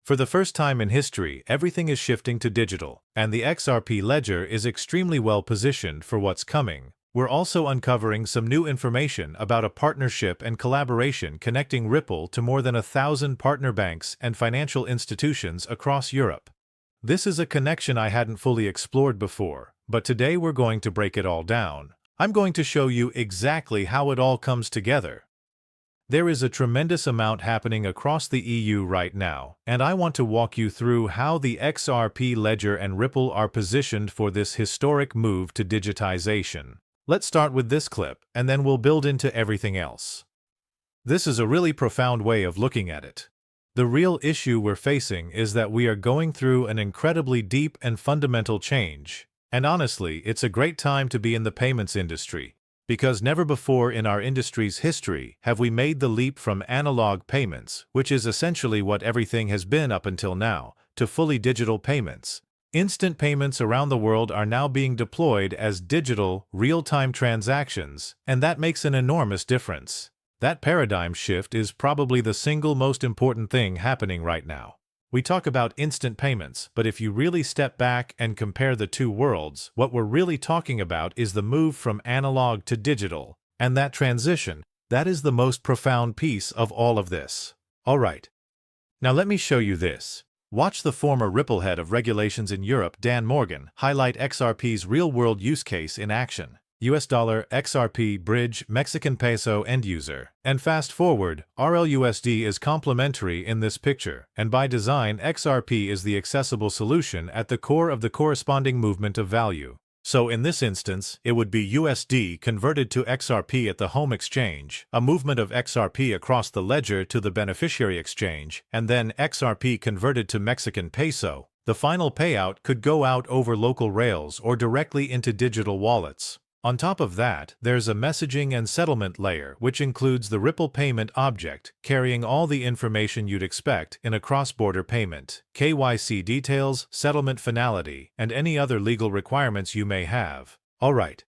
For the first time in history, everything is shifting to digital, and the XRP ledger is extremely well positioned for what's coming. We're also uncovering some new information about a partnership and collaboration connecting Ripple to more than 1,000 partner banks and financial institutions across Europe. This is a connection I hadn't fully explored before, but today we're going to break it all down. I'm going to show you exactly how it all comes together. There is a tremendous amount happening across the EU right now, and I want to walk you through how the XRP ledger and Ripple are positioned for this historic move to digitization. Let's start with this clip, and then we'll build into everything else. This is a really profound way of looking at it. The real issue we're facing is that we are going through an incredibly deep and fundamental change, and honestly, it's a great time to be in the payments industry. Because never before in our industry's history have we made the leap from analog payments, which is essentially what everything has been up until now, to fully digital payments. Instant payments around the world are now being deployed as digital, real-time transactions, and that makes an enormous difference. That paradigm shift is probably the single most important thing happening right now. We talk about instant payments, but if you really step back and compare the two worlds, what we're really talking about is the move from analog to digital. And that transition, that is the most profound piece of all of this. All right. Now let me show you this. Watch the former Ripple head of regulations in Europe, Dan Morgan, highlight XRP's real-world use case in action. US dollar, XRP, bridge, Mexican peso, end user. And fast forward, RLUSD is complementary in this picture, and by design XRP is the accessible solution at the core of the corresponding movement of value. So in this instance, it would be USD converted to XRP at the home exchange, a movement of XRP across the ledger to the beneficiary exchange, and then XRP converted to Mexican peso. The final payout could go out over local rails or directly into digital wallets. On top of that, there's a messaging and settlement layer, which includes the Ripple payment object, carrying all the information you'd expect in a cross-border payment, KYC details, settlement finality, and any other legal requirements you may have. All right.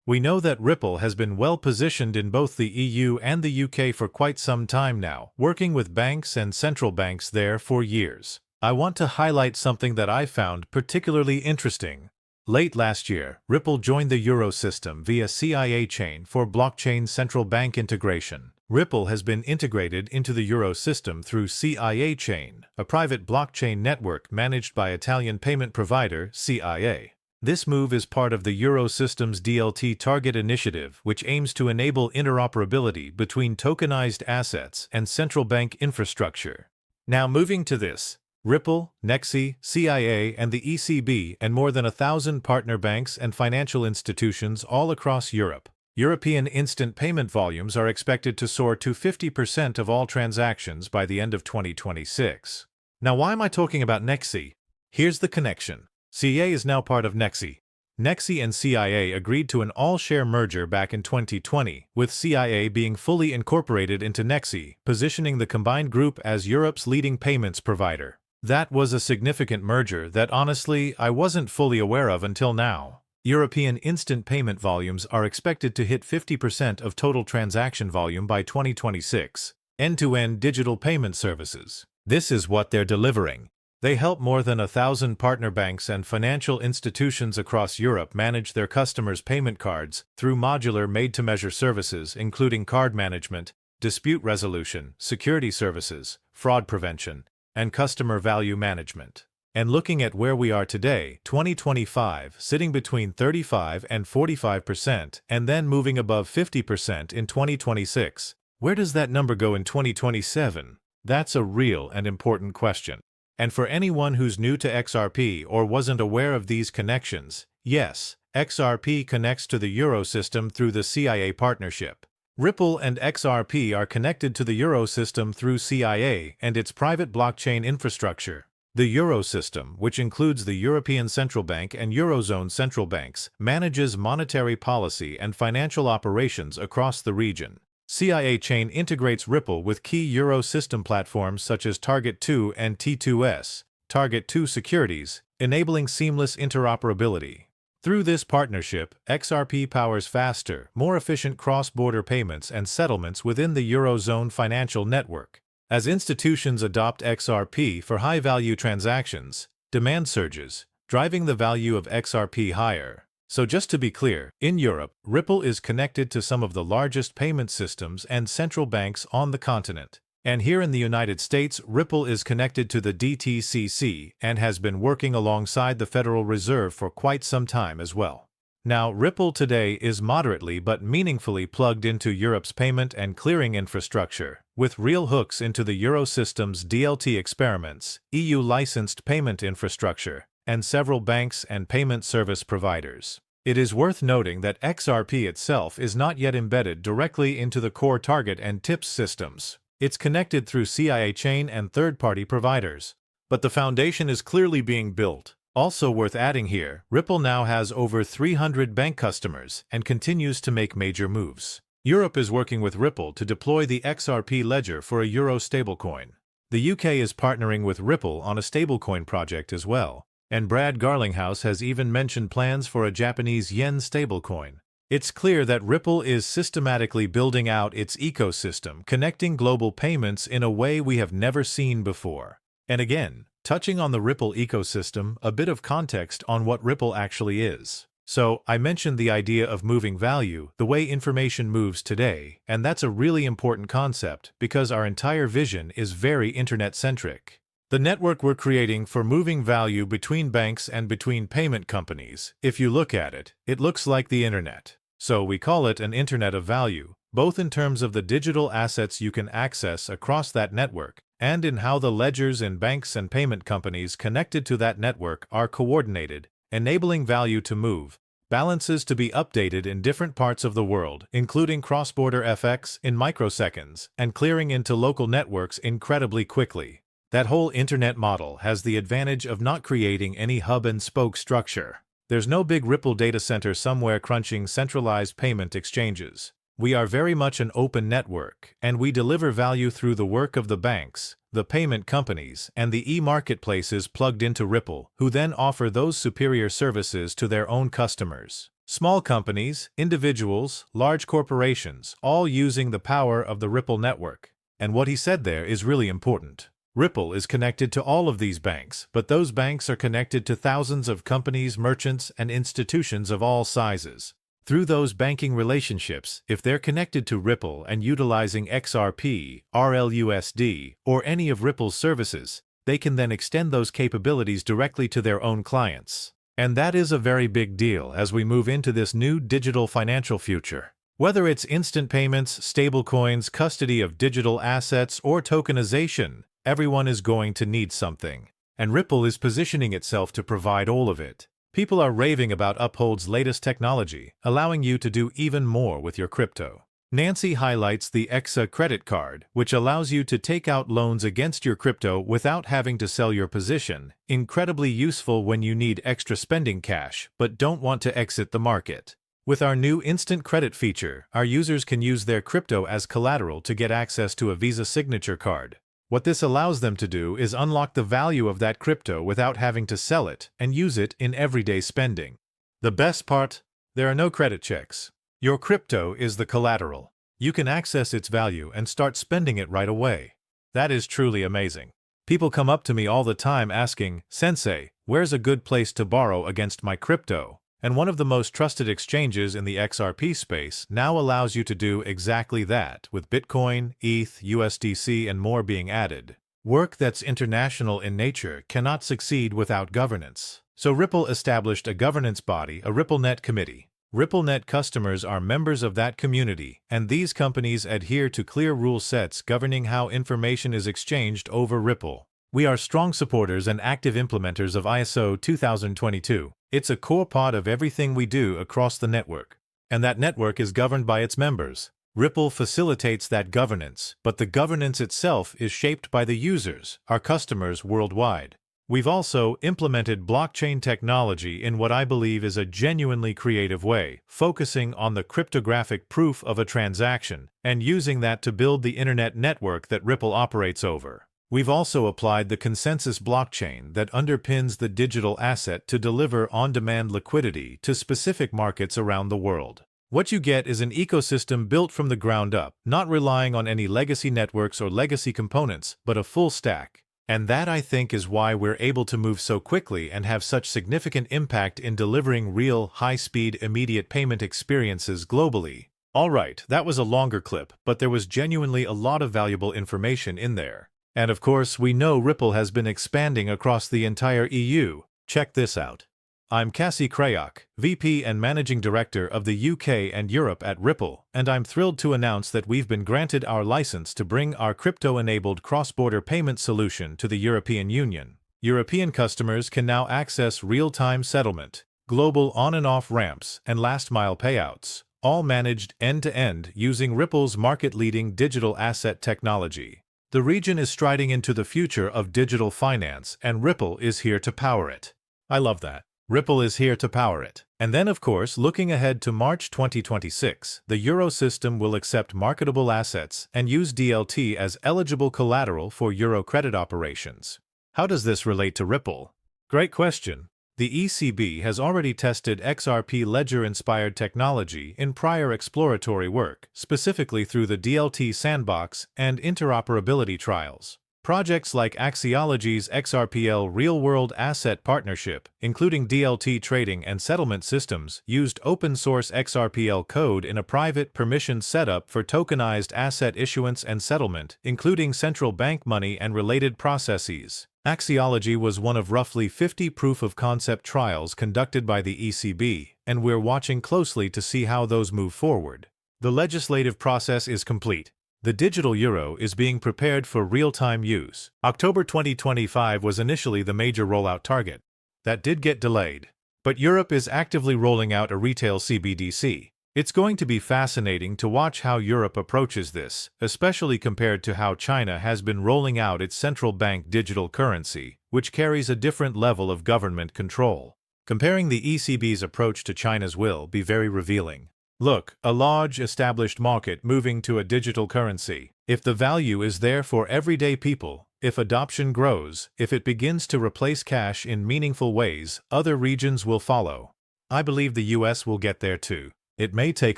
We know that Ripple has been well positioned in both the EU and the UK for quite some time now, working with banks and central banks there for years. I want to highlight something that I found particularly interesting. Late last year, Ripple joined the Euro system via CIA Chain for blockchain central bank integration. Ripple has been integrated into the Euro system through CIA Chain, a private blockchain network managed by Italian payment provider CIA. This move is part of the Euro system's DLT target initiative, which aims to enable interoperability between tokenized assets and central bank infrastructure. Now moving to this. Ripple, Nexi, CIA, and the ECB, and more than 1,000 partner banks and financial institutions all across Europe. European instant payment volumes are expected to soar to 50% of all transactions by the end of 2026. Now, why am I talking about Nexi? Here's the connection. CIA is now part of Nexi. Nexi and CIA agreed to an all-share merger back in 2020, with CIA being fully incorporated into Nexi, positioning the combined group as Europe's leading payments provider. That was a significant merger that honestly I wasn't fully aware of until now. European instant payment volumes are expected to hit 50% of total transaction volume by 2026. End-to-end digital payment services. This is what they're delivering. They help more than 1,000 partner banks and financial institutions across Europe manage their customers' payment cards through modular made-to-measure services including card management, dispute resolution, security services, fraud prevention, and customer value management. And looking at where we are today, 2025, sitting between 35 and 45%, and then moving above 50% in 2026. Where does that number go in 2027? That's a real and important question. And for anyone who's new to XRP or wasn't aware of these connections, yes, XRP connects to the Euro system through the CIA partnership. Ripple and XRP are connected to the Euro system through CIA and its private blockchain infrastructure. The Euro system, which includes the European Central Bank and Eurozone central banks, manages monetary policy and financial operations across the region. CIA Chain integrates Ripple with key Euro system platforms such as Target2 and T2S, Target2 Securities, enabling seamless interoperability. Through this partnership, XRP powers faster, more efficient cross-border payments and settlements within the Eurozone financial network. As institutions adopt XRP for high-value transactions, demand surges, driving the value of XRP higher. So just to be clear, in Europe, Ripple is connected to some of the largest payment systems and central banks on the continent. And here in the United States, Ripple is connected to the DTCC and has been working alongside the Federal Reserve for quite some time as well. Now, Ripple today is moderately but meaningfully plugged into Europe's payment and clearing infrastructure, with real hooks into the Eurosystem's DLT experiments, EU-licensed payment infrastructure, and several banks and payment service providers. It is worth noting that XRP itself is not yet embedded directly into the core target and TIPS systems. It's connected through CIA chain and third-party providers. But the foundation is clearly being built. Also worth adding here, Ripple now has over 300 bank customers and continues to make major moves. Europe is working with Ripple to deploy the XRP ledger for a euro stablecoin. The UK is partnering with Ripple on a stablecoin project as well, and Brad Garlinghouse has even mentioned plans for a Japanese yen stablecoin. It's clear that Ripple is systematically building out its ecosystem, connecting global payments in a way we have never seen before. And again, touching on the Ripple ecosystem, a bit of context on what Ripple actually is. So, I mentioned the idea of moving value, the way information moves today, and that's a really important concept because our entire vision is very internet-centric. The network we're creating for moving value between banks and between payment companies, if you look at it, it looks like the internet. So we call it an internet of value, both in terms of the digital assets you can access across that network, and in how the ledgers in banks and payment companies connected to that network are coordinated, enabling value to move, balances to be updated in different parts of the world, including cross-border FX in microseconds, and clearing into local networks incredibly quickly. That whole internet model has the advantage of not creating any hub-and-spoke structure. There's no big Ripple data center somewhere crunching centralized payment exchanges. We are very much an open network, and we deliver value through the work of the banks, the payment companies, and the e-marketplaces plugged into Ripple, who then offer those superior services to their own customers. Small companies, individuals, large corporations, all using the power of the Ripple network. And what he said there is really important. Ripple is connected to all of these banks, but those banks are connected to thousands of companies, merchants, and institutions of all sizes. Through those banking relationships, if they're connected to Ripple and utilizing XRP, RLUSD, or any of Ripple's services, they can then extend those capabilities directly to their own clients. And that is a very big deal as we move into this new digital financial future. Whether it's instant payments, stablecoins, custody of digital assets, or tokenization, everyone is going to need something. And Ripple is positioning itself to provide all of it. People are raving about Uphold's latest technology, allowing you to do even more with your crypto. Nancy highlights the XRP credit card, which allows you to take out loans against your crypto without having to sell your position. Incredibly useful when you need extra spending cash, but don't want to exit the market. With our new instant credit feature, our users can use their crypto as collateral to get access to a Visa signature card. What this allows them to do is unlock the value of that crypto without having to sell it and use it in everyday spending. The best part? There are no credit checks. Your crypto is the collateral. You can access its value and start spending it right away. That is truly amazing. People come up to me all the time asking, "Sensei, where's a good place to borrow against my crypto?" And one of the most trusted exchanges in the XRP space now allows you to do exactly that, with Bitcoin, ETH, USDC, and more being added. Work that's international in nature cannot succeed without governance. So Ripple established a governance body, a RippleNet committee. RippleNet customers are members of that community, and these companies adhere to clear rule sets governing how information is exchanged over Ripple. We are strong supporters and active implementers of ISO 2022. It's a core part of everything we do across the network. And that network is governed by its members. Ripple facilitates that governance, but the governance itself is shaped by the users, our customers worldwide. We've also implemented blockchain technology in what I believe is a genuinely creative way, focusing on the cryptographic proof of a transaction and using that to build the internet network that Ripple operates over. We've also applied the consensus blockchain that underpins the digital asset to deliver on-demand liquidity to specific markets around the world. What you get is an ecosystem built from the ground up, not relying on any legacy networks or legacy components, but a full stack. And that, I think, is why we're able to move so quickly and have such significant impact in delivering real, high-speed, immediate payment experiences globally. Alright, that was a longer clip, but there was genuinely a lot of valuable information in there. And of course, we know Ripple has been expanding across the entire EU. Check this out. I'm Cassie Krayok, VP and Managing Director of the UK and Europe at Ripple, and I'm thrilled to announce that we've been granted our license to bring our crypto-enabled cross-border payment solution to the European Union. European customers can now access real-time settlement, global on- and off-ramps, and last-mile payouts, all managed end-to-end using Ripple's market-leading digital asset technology. The region is striding into the future of digital finance, and Ripple is here to power it. I love that. Ripple is here to power it. And then, of course, looking ahead to March 2026, the Euro system will accept marketable assets and use DLT as eligible collateral for Euro credit operations. How does this relate to Ripple? Great question. The ECB has already tested XRP ledger-inspired technology in prior exploratory work, specifically through the DLT sandbox and interoperability trials. Projects like Axiology's XRPL real-world asset partnership, including DLT trading and settlement systems, used open-source XRPL code in a private permissioned setup for tokenized asset issuance and settlement, including central bank money and related processes. Axiology was one of roughly 50 proof-of-concept trials conducted by the ECB, and we're watching closely to see how those move forward. The legislative process is complete. The digital euro is being prepared for real-time use. October 2025 was initially the major rollout target. That did get delayed. But Europe is actively rolling out a retail CBDC. It's going to be fascinating to watch how Europe approaches this, especially compared to how China has been rolling out its central bank digital currency, which carries a different level of government control. Comparing the ECB's approach to China's will be very revealing. Look, a large, established market moving to a digital currency. If the value is there for everyday people, if adoption grows, if it begins to replace cash in meaningful ways, other regions will follow. I believe the US will get there too. It may take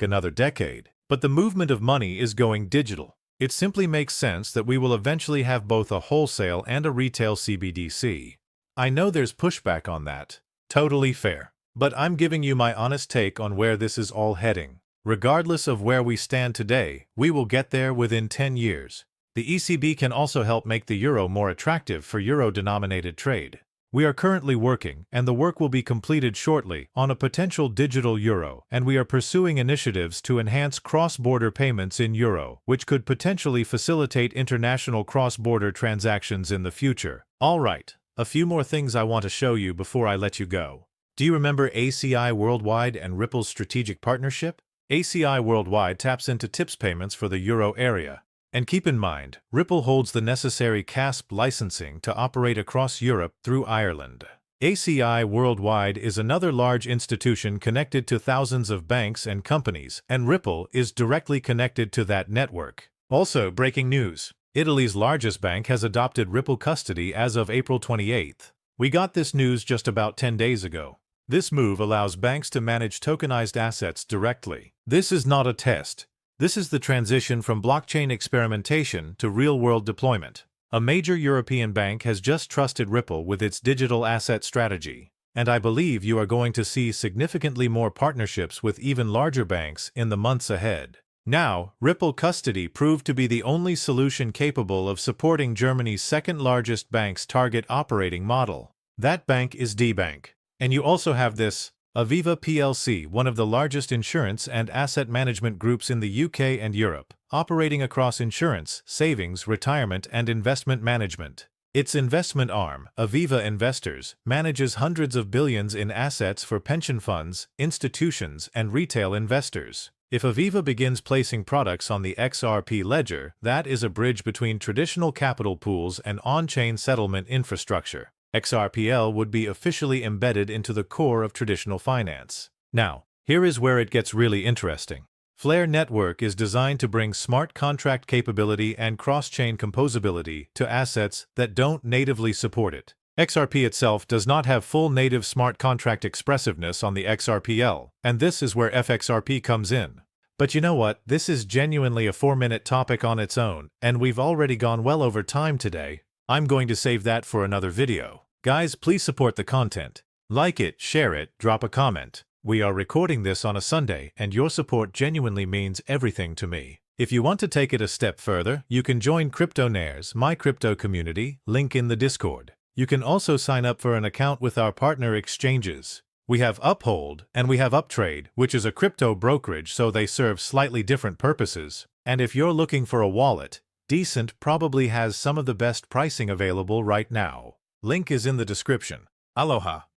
another decade, but the movement of money is going digital. It simply makes sense that we will eventually have both a wholesale and a retail CBDC. I know there's pushback on that. Totally fair. But I'm giving you my honest take on where this is all heading. Regardless of where we stand today, we will get there within 10 years. The ECB can also help make the euro more attractive for euro-denominated trade. We are currently working, and the work will be completed shortly, on a potential digital euro, and we are pursuing initiatives to enhance cross-border payments in euro, which could potentially facilitate international cross-border transactions in the future. All right, a few more things I want to show you before I let you go. Do you remember ACI Worldwide and Ripple's strategic partnership? ACI Worldwide taps into TIPS payments for the euro area. And keep in mind, Ripple holds the necessary CASP licensing to operate across Europe through Ireland. ACI Worldwide is another large institution connected to thousands of banks and companies, and Ripple is directly connected to that network. Also, breaking news. Italy's largest bank has adopted Ripple custody as of April 28th. We got this news just about 10 days ago. This move allows banks to manage tokenized assets directly. This is not a test. This is the transition from blockchain experimentation to real-world deployment. A major European bank has just trusted Ripple with its digital asset strategy, and I believe you are going to see significantly more partnerships with even larger banks in the months ahead. Now, Ripple Custody proved to be the only solution capable of supporting Germany's second-largest bank's target operating model. That bank is D-Bank. And you also have this, Aviva plc, one of the largest insurance and asset management groups in the UK and Europe, operating across insurance, savings, retirement, and investment management. Its investment arm, Aviva Investors, manages hundreds of billions in assets for pension funds, institutions, and retail investors. If Aviva begins placing products on the XRP ledger, that is a bridge between traditional capital pools and on-chain settlement infrastructure. XRPL would be officially embedded into the core of traditional finance. Now, here is where it gets really interesting. Flare Network is designed to bring smart contract capability and cross-chain composability to assets that don't natively support it. XRP itself does not have full native smart contract expressiveness on the XRPL, and this is where FXRP comes in. But you know what, this is genuinely a 4-minute topic on its own, and we've already gone well over time today. I'm going to save that for another video. Guys, please support the content. Like it, share it, drop a comment. We are recording this on a Sunday, and your support genuinely means everything to me. If you want to take it a step further, you can join CryptoNairs, my crypto community, link in the Discord. You can also sign up for an account with our partner exchanges. We have Uphold and we have Uptrade, which is a crypto brokerage, so they serve slightly different purposes. And if you're looking for a wallet, Decent probably has some of the best pricing available right now. Link is in the description. Aloha.